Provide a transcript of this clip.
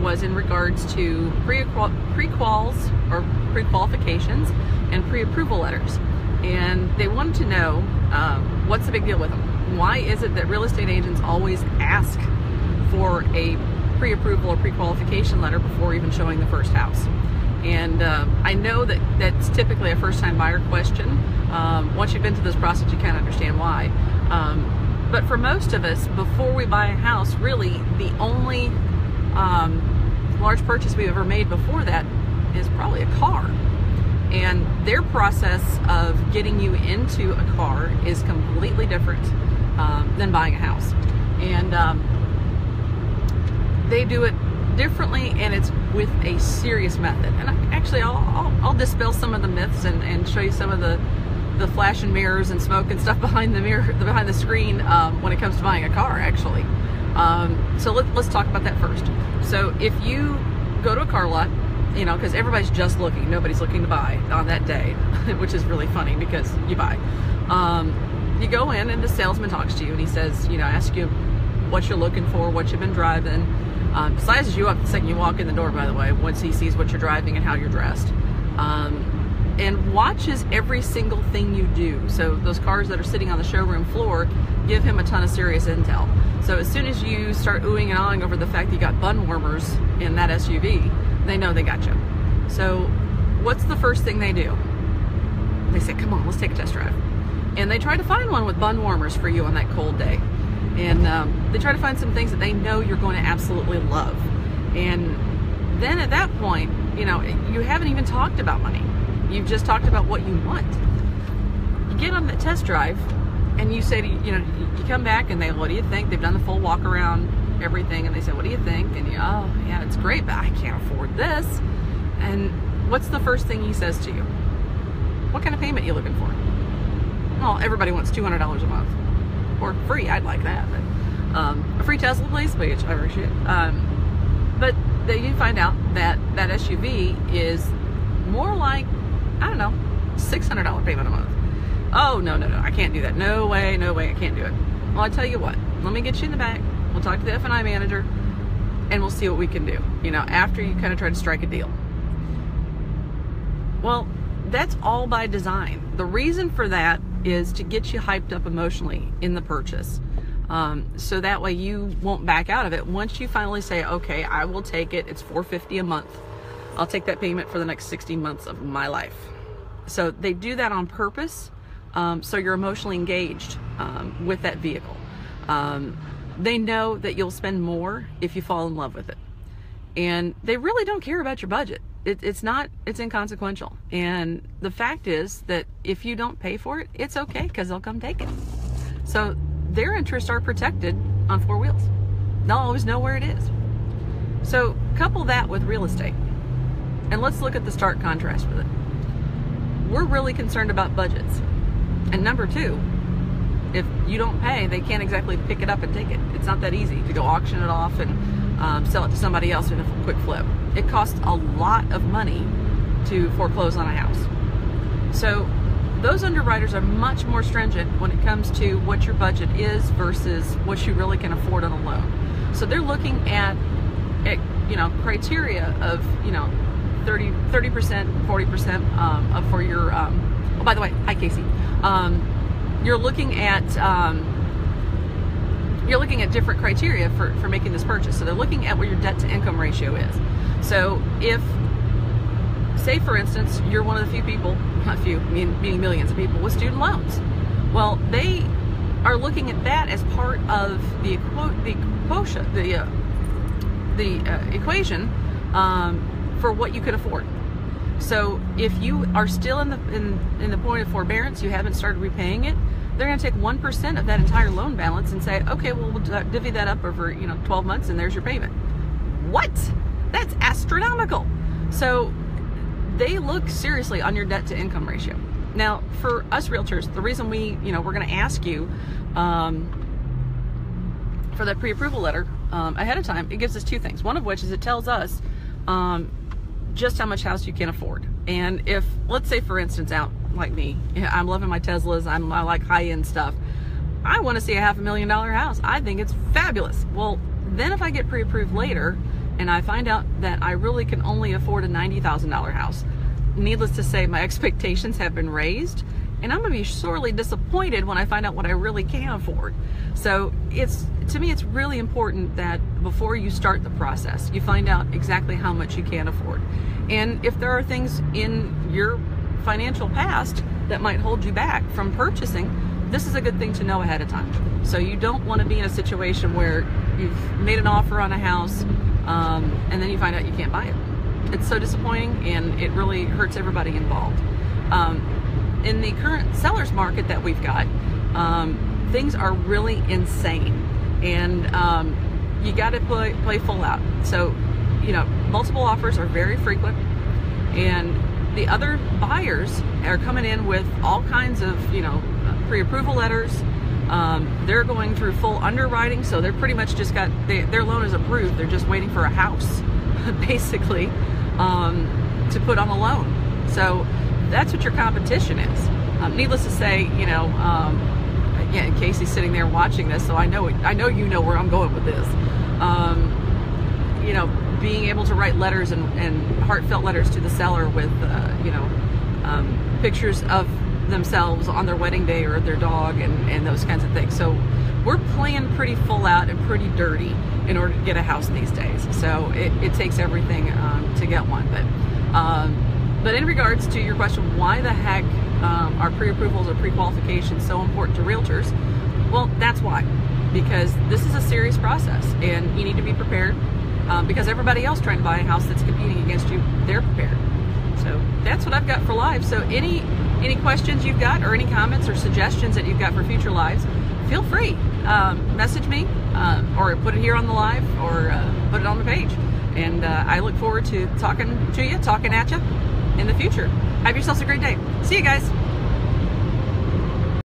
was in regards to pre-quals or pre-qualifications and pre-approval letters. And they wanted to know what's the big deal with them. Why is it that real estate agents always ask for a pre-approval or pre-qualification letter before even showing the first house? And I know that that's typically a first-time buyer question. Once you've been through this process, you kind of understand why. But for most of us, before we buy a house, really the only large purchase we've ever made before that is probably a car. And their process of getting you into a car is completely different than buying a house. And they do it differently, and it's with a serious method. And I'll dispel some of the myths and show you some of the flash and mirrors and smoke and stuff behind the screen when it comes to buying a car, actually. So let's talk about that first. So if you go to a car lot, you know, because everybody's just looking, nobody's looking to buy on that day, which is really funny because you buy. You go in and the salesman talks to you and he says, you know, asks you what you're looking for, what you've been driving. Sizes you up the second you walk in the door, by the way, once he sees what you're driving and how you're dressed. And watches every single thing you do. So those cars that are sitting on the showroom floor give him a ton of serious intel. So as soon as you start oohing and ahhing over the fact that you got bun warmers in that SUV, they know they got you. So what's the first thing they do? They say, come on, let's take a test drive. And they try to find one with bun warmers for you on that cold day. And they try to find some things that they know you're going to absolutely love. And then at that point, you know, you haven't even talked about money. You've just talked about what you want. You get on that test drive and you say, you come back and they, what do you think? They've done the full walk around, everything, and they say, what do you think? And you, oh yeah, it's great, but I can't afford this. And what's the first thing he says to you? What kind of payment are you looking for? Well, everybody wants $200 a month. Or free, I'd like that. But, a free Tesla, please, which I appreciate. But then you find out that that SUV is more like, I don't know, $600 payment a month. Oh, no, I can't do that. No way, I can't do it. Well, I tell you what, let me get you in the back. We'll talk to the F&I manager, and we'll see what we can do, you know, after you kind of try to strike a deal. Well, that's all by design. The reason for that is to get you hyped up emotionally in the purchase. So that way you won't back out of it. Once you finally say, okay, I will take it, it's $450 a month. I'll take that payment for the next 16 months of my life. So they do that on purpose. So you're emotionally engaged with that vehicle. They know that you'll spend more if you fall in love with it. And they really don't care about your budget. It's inconsequential. And the fact is that if you don't pay for it, it's okay, because they'll come take it. So their interests are protected on four wheels. They'll always know where it is. So couple that with real estate. And let's look at the stark contrast with it. We're really concerned about budgets. And number two, if you don't pay, they can't exactly pick it up and take it. It's not that easy to go auction it off and sell it to somebody else in a quick flip. It costs a lot of money to foreclose on a house. So those underwriters are much more stringent when it comes to what your budget is versus what you really can afford on a loan. So they're looking at criteria of 30%, 40% for your. Oh, by the way, hi Casey. You're looking at different criteria for making this purchase. So they're looking at what your debt to income ratio is. So if, say for instance, you're one of the few people, not few, meaning millions of people with student loans. Well, they are looking at that as part of the equation for what you could afford. So if you are still in the point of forbearance, you haven't started repaying it, they're going to take 1% of that entire loan balance and say, okay, well, we'll divvy that up over 12 months, and there's your payment. What? That's astronomical. So they look seriously on your debt to income ratio. Now, for us realtors, the reason we're going to ask you for that pre-approval letter ahead of time, it gives us two things. One of which is it tells us just how much house you can afford. And if, let's say for instance, out like me, I'm loving my Teslas, I like high-end stuff, I want to see a $500,000 house. I think it's fabulous. Well, then if I get pre-approved later and I find out that I really can only afford a $90,000 house. Needless to say, my expectations have been raised, and I'm going to be sorely disappointed when I find out what I really can afford. So to me, it's really important that before you start the process, you find out exactly how much you can afford. And if there are things in your financial past that might hold you back from purchasing, this is a good thing to know ahead of time. So you don't want to be in a situation where you've made an offer on a house and then you find out you can't buy it. It's so disappointing, and it really hurts everybody involved. In the current seller's market that we've got, things are really insane, and you got to play full out. So, you know, multiple offers are very frequent, and the other buyers are coming in with all kinds of, you know, pre-approval letters. They're going through full underwriting, so they're pretty much just their loan is approved. They're just waiting for a house, basically, to put on a loan. So that's what your competition is. Needless to say, you know, yeah, Casey's sitting there watching this, so I know you know where I'm going with this. You know, being able to write letters and heartfelt letters to the seller with, you know, pictures of themselves on their wedding day or their dog and those kinds of things. So we're playing pretty full out and pretty dirty in order to get a house these days. So it takes everything to get one. But in regards to your question, why the heck are pre-approvals or pre-qualifications so important to realtors? Well, that's why. Because this is a serious process, and you need to be prepared, because everybody else trying to buy a house that's competing against you, they're prepared. So that's what I've got for live. So any questions you've got, or any comments or suggestions that you've got for future lives, feel free. Message me, or put it here on the live, or put it on the page. And I look forward to talking at you in the future. Have yourselves a great day. See you guys.